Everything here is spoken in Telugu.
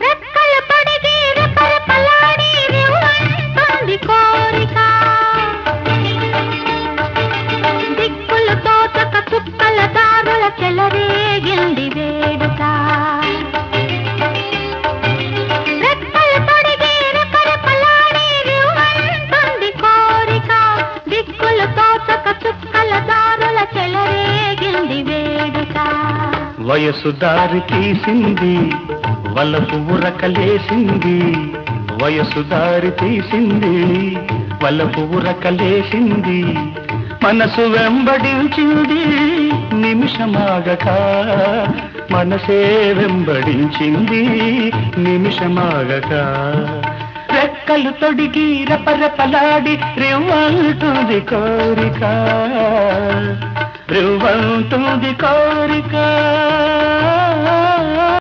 రెక్కలు తొడిగి రెపరెపలాడి రివ్వంటుంది కోరిక. దిక్కులు తోచక చుక్కల దారుల చెలరేగింది వేడుక. రెక్కలు తొడిగి రెపరెపలాడి రివ్వంటుంది కోరిక. దిక్కులు తోచక చుక్కల దారుల చెలరేగింది వేడుక. వయసు దారి తీసింది వలపు ఉరకలేసింది. వయసు దారి తీసింది వలపు ఉరకలేసింది. మనసు వెంబడించింది నిమిషమాగక. మనసే వెంబడించింది నిమిషమాగక. రెక్కలు తొడిగి రెపరెపలాడి రివ్వంటుంది కోరిక. రివ్వంటుంది కోరిక.